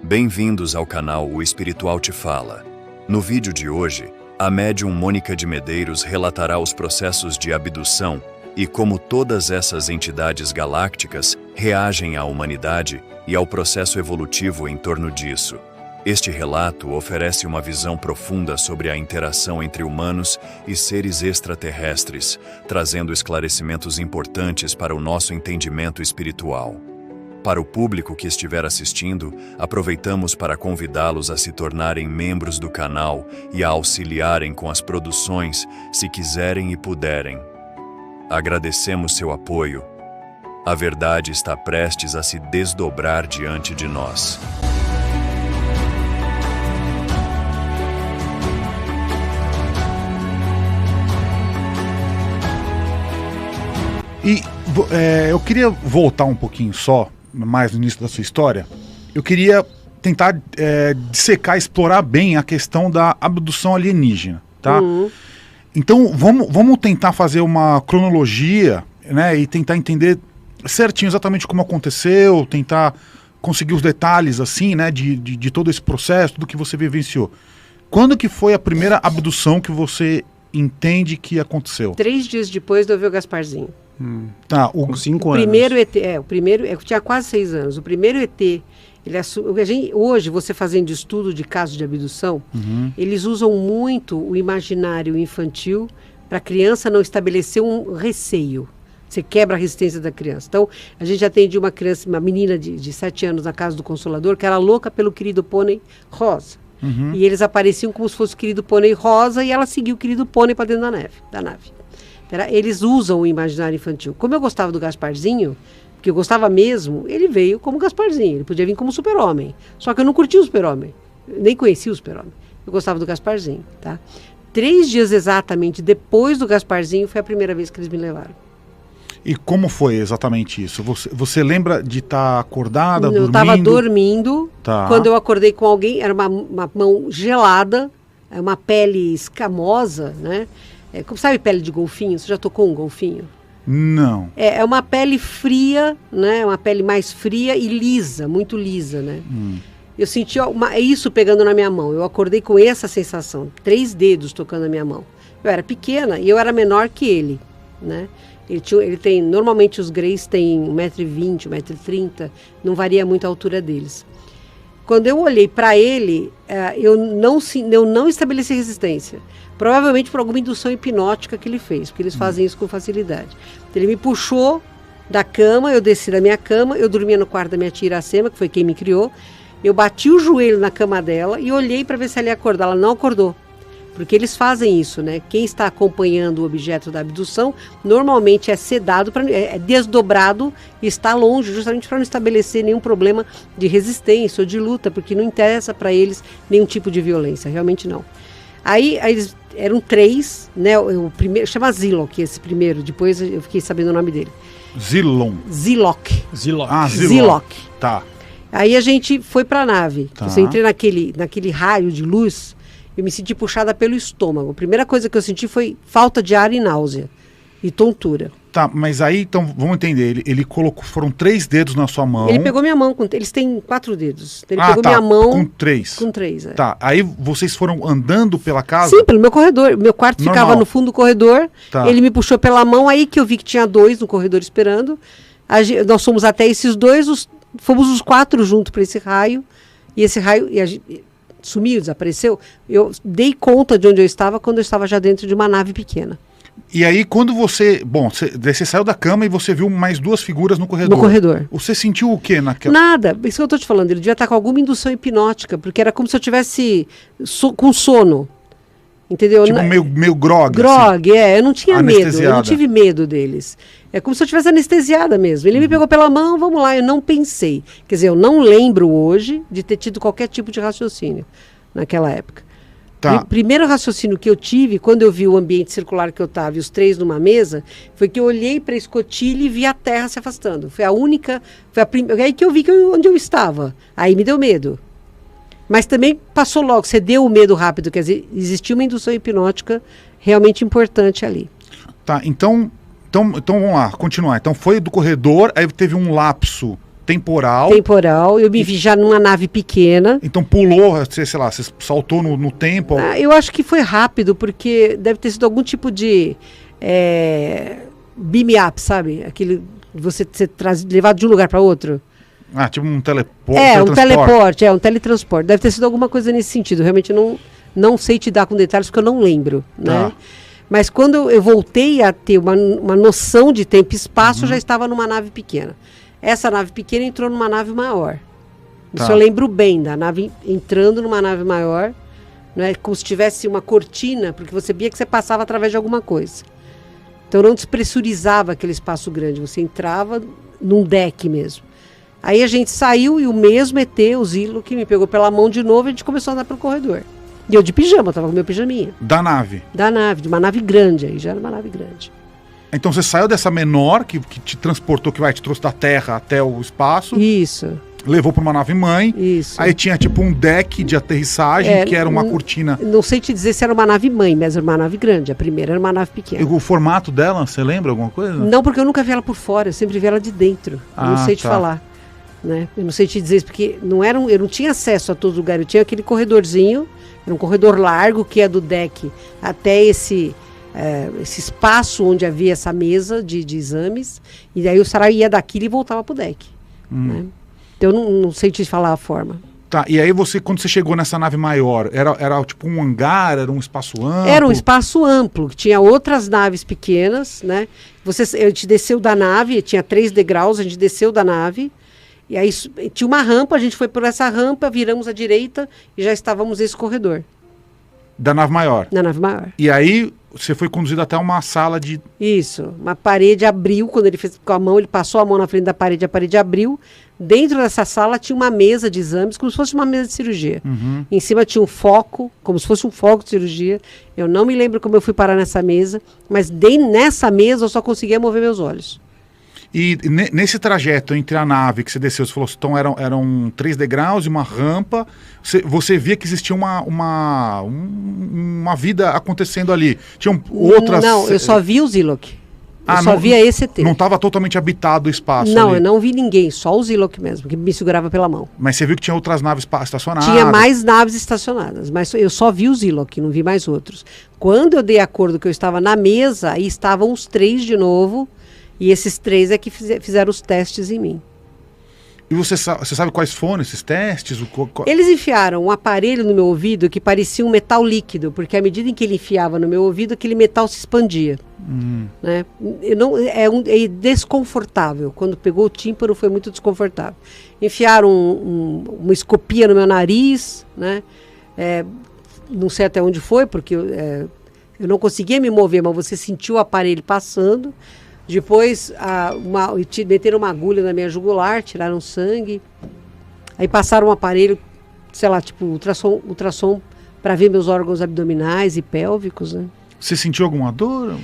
Bem-vindos ao canal O Espiritual Te Fala. No vídeo de hoje, a médium Mônica de Medeiros relatará os processos de abdução e como todas essas entidades galácticas reagem à humanidade e ao processo evolutivo em torno disso. Este relato oferece uma visão profunda sobre a interação entre humanos e seres extraterrestres, trazendo esclarecimentos importantes para o nosso entendimento espiritual. Para o público que estiver assistindo, aproveitamos para convidá-los a se tornarem membros do canal e a auxiliarem com as produções, se quiserem e puderem. Agradecemos seu apoio. A verdade está prestes a se desdobrar diante de nós. E eu queria voltar um pouquinho só, mais no início da sua história. Eu queria tentar dissecar, explorar bem a questão da abdução alienígena, tá? Então vamos tentar fazer uma cronologia, né, e tentar entender certinho exatamente como aconteceu, tentar conseguir os detalhes assim, né, de todo esse processo, tudo que você vivenciou. Quando que foi a primeira abdução que você entende que aconteceu? 3 dias depois de eu ver o Gasparzinho. Tá, Com 5 anos. Primeiro ET, eu tinha quase 6 anos. O primeiro ET, hoje você fazendo estudo de casos de abdução, eles usam muito o imaginário infantil para a criança não estabelecer um receio. Você quebra a resistência da criança. Então, a gente atende uma criança, uma menina de 7 anos na casa do Consolador, que era louca pelo querido pônei rosa. E eles apareciam como se fosse o querido pônei rosa e ela seguiu o querido pônei para dentro da nave. Eles usam o imaginário infantil. Como eu gostava do Gasparzinho, porque eu gostava mesmo, ele veio como Gasparzinho. Ele podia vir como super-homem. Só que eu não curtia o super-homem. Nem conhecia o super-homem. Eu gostava do Gasparzinho, tá? 3 dias exatamente depois do Gasparzinho foi a primeira vez que eles me levaram. E como foi exatamente isso? Você lembra de estar acordada, dormindo? Eu estava dormindo. Tá. Quando eu acordei com alguém, era uma mão gelada, uma pele escamosa, né? Como sabe pele de golfinho? Você já tocou um golfinho? Não. É uma pele fria, né? Uma pele mais fria e lisa, muito lisa, né? Eu senti isso pegando na minha mão. Eu acordei com essa sensação, 3 dedos tocando na minha mão. Eu era pequena e eu era menor que ele, né? Ele tem, normalmente os greys têm 1,20 m, 1,30 m, não varia muito a altura deles. Quando eu olhei para ele, eu não estabeleci resistência. Provavelmente por alguma indução hipnótica que ele fez, porque eles fazem isso com facilidade. Então, ele me puxou da cama, eu desci da minha cama, eu dormia no quarto da minha tia Iracema, que foi quem me criou. Eu bati o joelho na cama dela e olhei para ver se ela ia acordar. Ela não acordou. Porque eles fazem isso, né? Quem está acompanhando o objeto da abdução, normalmente é sedado, é desdobrado e está longe, justamente para não estabelecer nenhum problema de resistência ou de luta, porque não interessa para eles nenhum tipo de violência, realmente não. Aí eles eram 3, né? O primeiro chama Zilok, esse primeiro, depois eu fiquei sabendo o nome dele. Zilok. Zilok. Tá. Aí a gente foi para a nave. Tá. Eu entrei naquele raio de luz. Eu me senti puxada pelo estômago. A primeira coisa que eu senti foi falta de ar e náusea. E tontura. Tá, mas aí, então, vamos entender. Ele colocou, foram 3 dedos na sua mão. Ele pegou minha mão, eles têm 4 dedos. Ele pegou minha mão... com 3. Com 3, Tá, aí vocês foram andando pela casa? Sim, pelo meu corredor. Meu quarto ficava no fundo do corredor. Tá. Ele me puxou pela mão, aí que eu vi que tinha 2 no corredor esperando. Nós fomos até esses 2, fomos os 4 juntos para esse raio. E esse raio... sumiu, desapareceu. Eu dei conta de onde eu estava quando eu estava já dentro de uma nave pequena. E aí quando você saiu da cama e você viu mais 2 figuras no corredor. No corredor. Você sentiu o quê naquela... Nada, isso que eu estou te falando, ele devia estar com alguma indução hipnótica, porque era como se eu tivesse com sono. Entendeu? Tipo meio grog. Grog, assim. Eu não tinha medo, eu não tive medo deles. É como se eu tivesse anestesiada mesmo. Ele me pegou pela mão, vamos lá, eu não pensei. Quer dizer, eu não lembro hoje de ter tido qualquer tipo de raciocínio naquela época. Tá. O primeiro raciocínio que eu tive, quando eu vi o ambiente circular que eu estava e os 3 numa mesa, foi que eu olhei para a escotilha e vi a Terra se afastando. Foi aí que eu vi onde eu estava. Aí me deu medo. Mas também passou logo, você deu o medo rápido, quer dizer, existia uma indução hipnótica realmente importante ali. Tá, então vamos lá, continuar. Então foi do corredor, aí teve um lapso temporal. Eu me vi já numa nave pequena. Então pulou, sei lá, você saltou no tempo. Eu acho que foi rápido, porque deve ter sido algum tipo de beam up, sabe? Aquele você ser levado de um lugar para outro. Tipo um teleporte. Um teletransporte. Deve ter sido alguma coisa nesse sentido. Realmente não sei te dar com detalhes, porque eu não lembro, né? Mas quando eu voltei a ter uma noção de tempo e espaço, eu já estava numa nave pequena. Essa nave pequena entrou numa nave maior. Isso eu lembro bem, da nave entrando numa nave maior, né? Como se tivesse uma cortina, porque você via que você passava através de alguma coisa. Então não despressurizava aquele espaço grande, você entrava num deck mesmo. Aí a gente saiu e o mesmo ET, o Zilo, que me pegou pela mão de novo, e a gente começou a andar pelo corredor. E eu de pijama, tava com meu pijaminha. Da nave? Da nave, de uma nave grande, aí já era uma nave grande. Então você saiu dessa menor, que te transportou, te trouxe da Terra até o espaço. Isso. Levou para uma nave mãe. Isso. Aí tinha tipo um deck de aterrissagem, que era uma cortina. Não sei te dizer se era uma nave mãe, mas era uma nave grande. A primeira era uma nave pequena. E o formato dela, você lembra alguma coisa? Não, porque eu nunca vi ela por fora, eu sempre vi ela de dentro. Eu não sei te falar. Né? Eu não sei te dizer isso, porque eu não tinha acesso a todo lugar. Eu tinha aquele corredorzinho, era um corredor largo que é do deck até esse espaço onde havia essa mesa de exames. E daí o Sarau ia daquilo e voltava pro deck. Né? Então eu não sei te falar a forma. Tá, e aí quando você chegou nessa nave maior, era tipo um hangar, era um espaço amplo? Era um espaço amplo, que tinha outras naves pequenas, né? A gente desceu da nave, tinha 3 degraus, a gente desceu da nave, e aí tinha uma rampa, a gente foi por essa rampa, viramos à direita e já estávamos nesse corredor. Da nave maior? Na nave maior. E aí você foi conduzido até uma sala de... Isso, uma parede abriu, quando ele fez com a mão, ele passou a mão na frente da parede, a parede abriu. Dentro dessa sala tinha uma mesa de exames, como se fosse uma mesa de cirurgia. Em cima tinha um foco, como se fosse um foco de cirurgia. Eu não me lembro como eu fui parar nessa mesa, mas nessa mesa eu só conseguia mover meus olhos. E nesse trajeto entre a nave que você desceu, você falou, então eram 3 degraus e uma rampa, você via que existia uma vida acontecendo ali. Tinham outras... Não, eu só vi o Zilok. Eu só via esse ET. Não estava totalmente habitado o espaço Não, ali. eu não vi ninguém, só o Zilok mesmo, que me segurava pela mão. Mas você viu que tinha outras naves estacionadas? Tinha mais naves estacionadas, mas eu só vi o Zilok, não vi mais outros. Quando eu dei acordo que eu estava na mesa, aí estavam os 3 de novo, e esses 3 é que fizeram os testes em mim. E você sabe quais foram esses testes? Eles enfiaram um aparelho no meu ouvido que parecia um metal líquido, porque à medida em que ele enfiava no meu ouvido, aquele metal se expandia. Né? É desconfortável. Quando pegou o tímpano foi muito desconfortável. Enfiaram uma escopia no meu nariz, né? Não sei até onde foi, porque eu não conseguia me mover, mas você sentiu o aparelho passando. Depois meteram uma agulha na minha jugular, tiraram sangue. Aí passaram um aparelho, sei lá, tipo ultrassom para ver meus órgãos abdominais e pélvicos, né? Você sentiu alguma dor?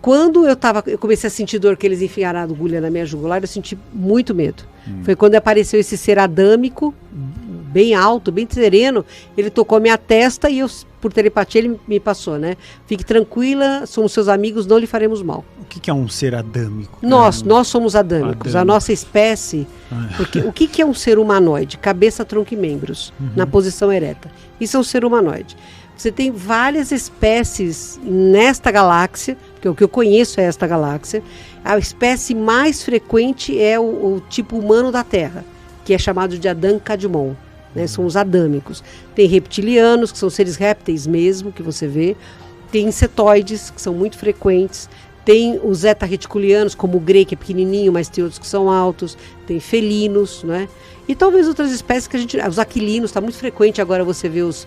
Quando eu comecei a sentir dor que eles enfiaram a agulha na minha jugular, eu senti muito medo. Foi quando apareceu esse ser adâmico, bem alto, bem sereno. Ele tocou a minha testa e eu, por telepatia, ele me passou, né? Fique tranquila, somos seus amigos, não lhe faremos mal. O que é um ser adâmico? Nós somos adâmicos, a nossa espécie. Porque o que é um ser humanoide? Cabeça, tronco e membros, na posição ereta. Isso é um ser humanoide. Você tem várias espécies nesta galáxia, porque o que eu conheço é esta galáxia. A espécie mais frequente é o tipo humano da Terra, que é chamado de Adam Kadmon, né? São os adâmicos. Tem reptilianos, que são seres répteis mesmo, que você vê. Tem insetoides, que são muito frequentes. Tem os zeta-reticulianos, como o grey, que é pequenininho, mas tem outros que são altos. Tem felinos, né? E talvez outras espécies que os aquilinos, está muito frequente agora você vê os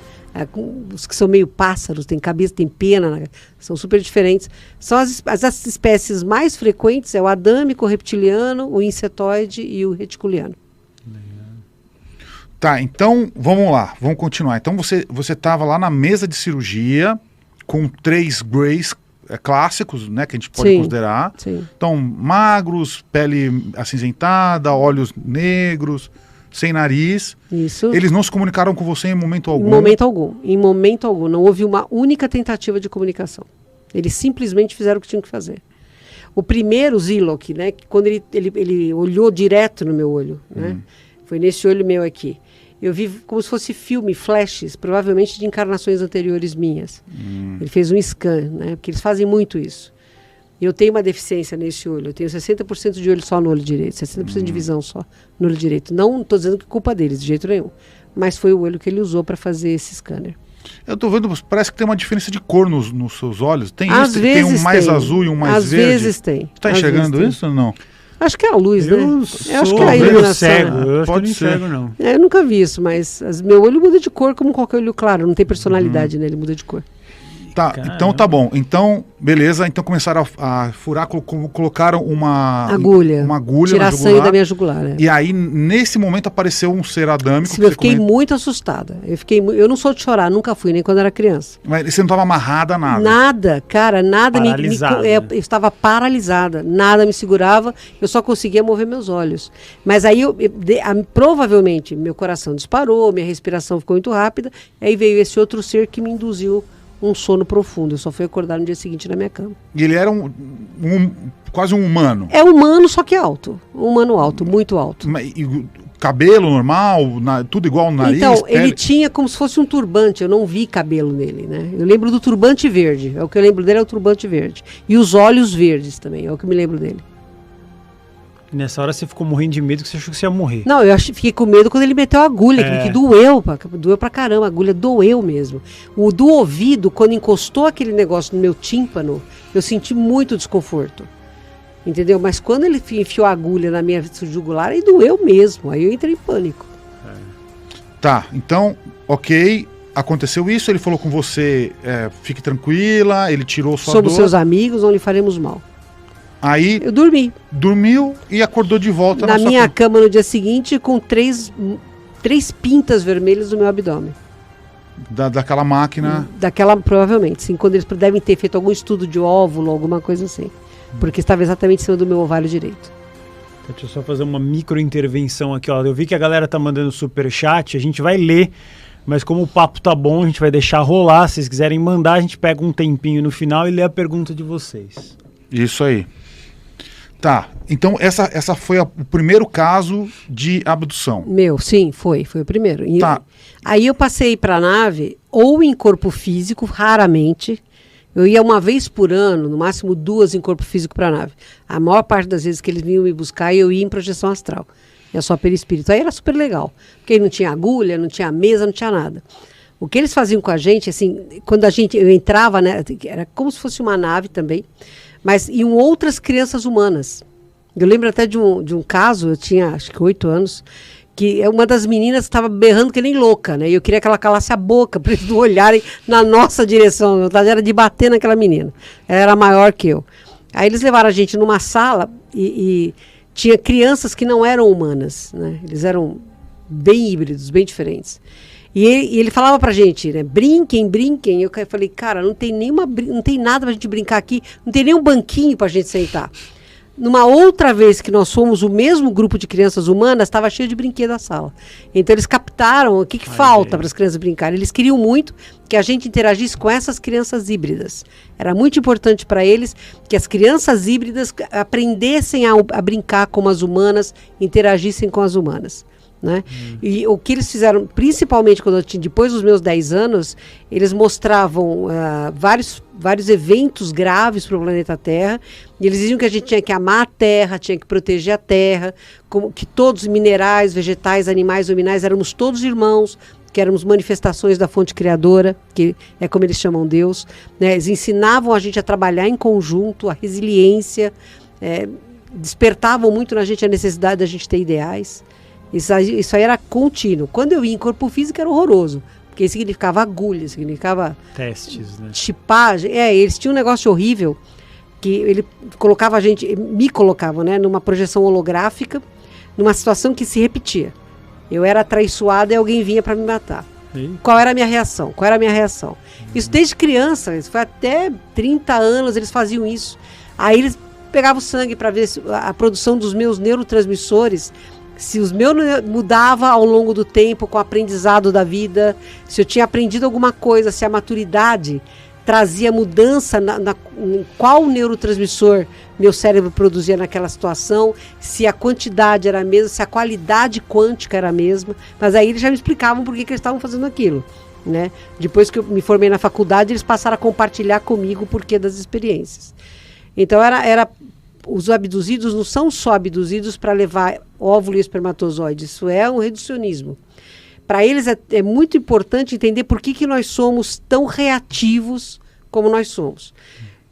que são meio pássaros, tem cabeça, tem pena, né? São super diferentes. São as espécies mais frequentes, é o adâmico, o reptiliano, o insetoide e o reticuliano. Tá, então vamos lá, vamos continuar. Então você estava lá na mesa de cirurgia com 3 greys clássicos, né, que a gente pode considerar. Sim. Então, magros, pele acinzentada, olhos negros, sem nariz. Isso. Eles não se comunicaram com você em momento algum? Em momento algum. Não houve uma única tentativa de comunicação. Eles simplesmente fizeram o que tinham que fazer. O primeiro, Zilok, né? Quando ele olhou direto no meu olho, né? Foi nesse olho meu aqui. Eu vi como se fosse filme, flashes, provavelmente de encarnações anteriores minhas. Ele fez um scan, né? Porque eles fazem muito isso. Eu tenho uma deficiência nesse olho. Eu tenho 60% de olho só no olho direito, 60% de visão só no olho direito. Não estou dizendo que é culpa deles, de jeito nenhum. Mas foi o olho que ele usou para fazer esse scanner. Eu estou vendo, parece que tem uma diferença de cor nos seus olhos. Tem Às isso? vezes Tem um mais tem. azul e um mais Às verde? Às vezes tem. Você está Às enxergando vezes isso ou não? Acho que é a luz, né? Eu acho que é a talvez iluminação. cego, eu acho que eu Pode não ser. enxergo, não. Eu nunca vi isso, mas meu olho muda de cor como qualquer olho claro. Não tem personalidade, né? Ele muda de cor. Tá, Caramba. então tá bom. Então, beleza. Então começaram a furar, colocaram uma Agulha. Uma agulha Tirar na sangue jugular. da minha jugular. né? E aí, nesse momento, apareceu um ser adâmico. Sim, que eu você fiquei comenta. muito assustada. Eu não sou de chorar, nunca fui, nem quando era criança. Mas você não estava amarrada, nada. Nada, cara, nada Paralisada. eu estava paralisada, nada me segurava, eu só conseguia mover meus olhos. Mas aí, provavelmente, meu coração disparou, minha respiração ficou muito rápida, aí veio esse outro ser que me induziu um sono profundo. Eu só fui acordar no dia seguinte na minha cama. E ele era quase um humano. É humano, só que alto. Um humano alto, muito alto. E o cabelo normal, tudo igual no nariz? Então, pele? ele tinha como se fosse um turbante, eu não vi cabelo nele, né? Eu lembro do turbante verde, é o que eu lembro dele, é o turbante verde. E os olhos verdes também, é o que eu me lembro dele. E nessa hora você ficou morrendo de medo que você achou que você ia morrer. Não, fiquei com medo quando ele meteu a agulha, que doeu pra caramba, a agulha doeu mesmo. O do ouvido, quando encostou aquele negócio no meu tímpano, eu senti muito desconforto. Entendeu? Mas quando ele enfiou a agulha na minha jugular, aí doeu mesmo, aí eu entrei em pânico. Tá, então, ok, aconteceu isso, ele falou com você, fique tranquila, ele tirou sua Somos dor. seus amigos, não lhe faremos mal. Aí Eu dormi. dormiu e acordou de volta Na sua minha cama no dia seguinte, com três pintas vermelhas no meu abdômen. daquela máquina. Daquela, provavelmente, sim. Quando eles devem ter feito algum estudo de óvulo, alguma coisa assim. Porque estava exatamente em cima do meu ovário direito. Deixa eu só fazer uma micro intervenção aqui, ó. Eu vi que a galera tá mandando superchat, a gente vai ler, mas como o papo tá bom, a gente vai deixar rolar. Se vocês quiserem mandar, a gente pega um tempinho no final e lê a pergunta de vocês. Isso aí. Tá, então essa foi o primeiro caso de abdução. Sim, foi o primeiro. E Tá. aí eu passei para a nave, ou em corpo físico, raramente. Eu ia uma vez por ano, no máximo 2 em corpo físico para a nave. A maior parte das vezes que eles vinham me buscar, eu ia em projeção astral. É só perispírito. Aí era super legal, porque aí não tinha agulha, não tinha mesa, não tinha nada. O que eles faziam com a gente, assim, quando eu entrava, né, era como se fosse uma nave também, mas iam outras crianças humanas. Eu lembro até de um caso, eu tinha acho que 8 anos, que uma das meninas estava berrando que nem louca, né? E eu queria que ela calasse a boca para eles não olharem na nossa direção. A vontade era de bater naquela menina. Ela era maior que eu. Aí eles levaram a gente numa sala e tinha crianças que não eram humanas, né? Eles eram bem híbridos, bem diferentes. E ele falava pra gente, né? Brinquem. Eu falei, cara, não tem nada pra gente brincar aqui, não tem nem um banquinho pra gente sentar. Numa outra vez que nós fomos o mesmo grupo de crianças humanas, estava cheio de brinquedo a sala. Então eles captaram o que falta para as crianças brincarem. Eles queriam muito que a gente interagisse com essas crianças híbridas. Era muito importante para eles que as crianças híbridas aprendessem a brincar como as humanas, interagissem com as humanas. Né? E o que eles fizeram, principalmente depois dos meus 10 anos, eles mostravam vários eventos graves para o planeta Terra, e eles diziam que a gente tinha que amar a Terra, tinha que proteger a Terra, que todos, minerais, vegetais, animais, luminais, éramos todos irmãos, que éramos manifestações da fonte criadora, que é como eles chamam Deus, né? Eles ensinavam a gente a trabalhar em conjunto, a resiliência, despertavam muito na gente a necessidade da gente ter ideais. Isso aí era contínuo. Quando eu ia em corpo físico era horroroso, porque significava agulha, significava testes, né? chipagem. Eles tinham um negócio horrível que ele colocava me colocava, né, numa projeção holográfica, numa situação que se repetia. Eu era traiçoada e alguém vinha para me matar. Qual era a minha reação? Isso desde criança, isso foi até 30 anos eles faziam isso. Aí eles pegavam sangue para ver a produção dos meus neurotransmissores, se os meus mudava ao longo do tempo com o aprendizado da vida, se eu tinha aprendido alguma coisa, se a maturidade trazia mudança em qual neurotransmissor meu cérebro produzia naquela situação, se a quantidade era a mesma, se a qualidade quântica era a mesma. Mas aí eles já me explicavam por que eles estavam fazendo aquilo, né? Depois que eu me formei na faculdade, eles passaram a compartilhar comigo o porquê das experiências. Então os abduzidos não são só abduzidos para levar óvulo e espermatozoide, isso é um reducionismo. Para eles é muito importante entender por que nós somos tão reativos como nós somos.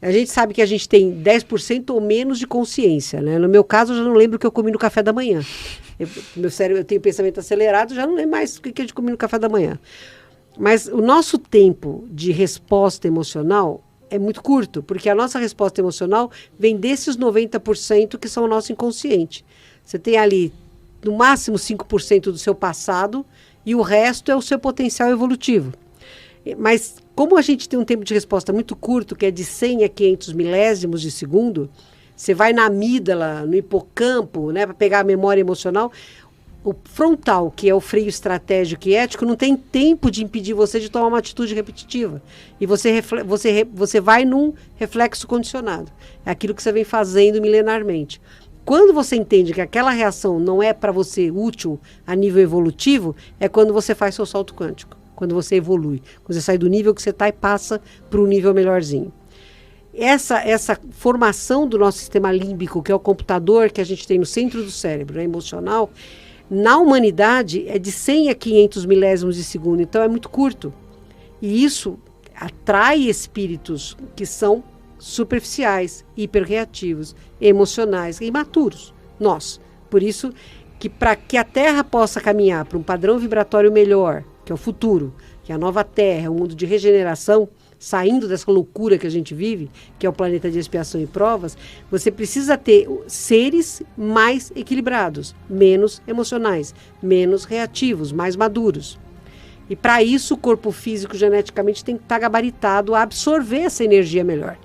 A gente sabe que a gente tem 10% ou menos de consciência, né? No meu caso, eu já não lembro o que eu comi no café da manhã. Meu cérebro, eu tenho pensamento acelerado, já não lembro mais o que a gente comeu no café da manhã. Mas o nosso tempo de resposta emocional é muito curto, porque a nossa resposta emocional vem desses 90% que são o nosso inconsciente. Você tem ali, no máximo, 5% do seu passado e o resto é o seu potencial evolutivo. Mas como a gente tem um tempo de resposta muito curto, que é de 100 a 500 milésimos de segundo, você vai na amígdala, no hipocampo, né, para pegar a memória emocional, o frontal, que é o freio estratégico e ético, não tem tempo de impedir você de tomar uma atitude repetitiva. E você vai num reflexo condicionado. É aquilo que você vem fazendo milenarmente. Quando você entende que aquela reação não é para você útil a nível evolutivo, é quando você faz seu salto quântico. Quando você evolui. Quando você sai do nível que você está e passa para um nível melhorzinho. Essa formação do nosso sistema límbico, que é o computador que a gente tem no centro do cérebro, né, emocional, na humanidade é de 100 a 500 milésimos de segundo, então é muito curto. E isso atrai espíritos que são superficiais, hiperreativos, emocionais e imaturos. Nós. Por isso que para que a Terra possa caminhar para um padrão vibratório melhor, que é o futuro, que é a nova Terra, um mundo de regeneração, saindo dessa loucura que a gente vive, que é o planeta de expiação e provas, você precisa ter seres mais equilibrados, menos emocionais, menos reativos, mais maduros. E para isso o corpo físico geneticamente tem que estar gabaritado a absorver essa energia melhor.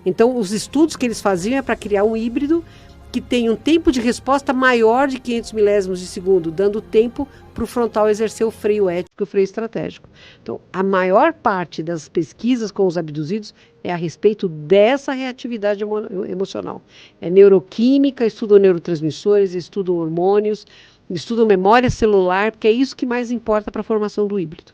Então os estudos que eles faziam é para criar um híbrido que tem um tempo de resposta maior de 500 milésimos de segundo, dando tempo para o frontal exercer o freio ético e o freio estratégico. Então, a maior parte das pesquisas com os abduzidos é a respeito dessa reatividade emocional. É neuroquímica, estudam neurotransmissores, estudam hormônios, estudam memória celular, porque é isso que mais importa para a formação do híbrido.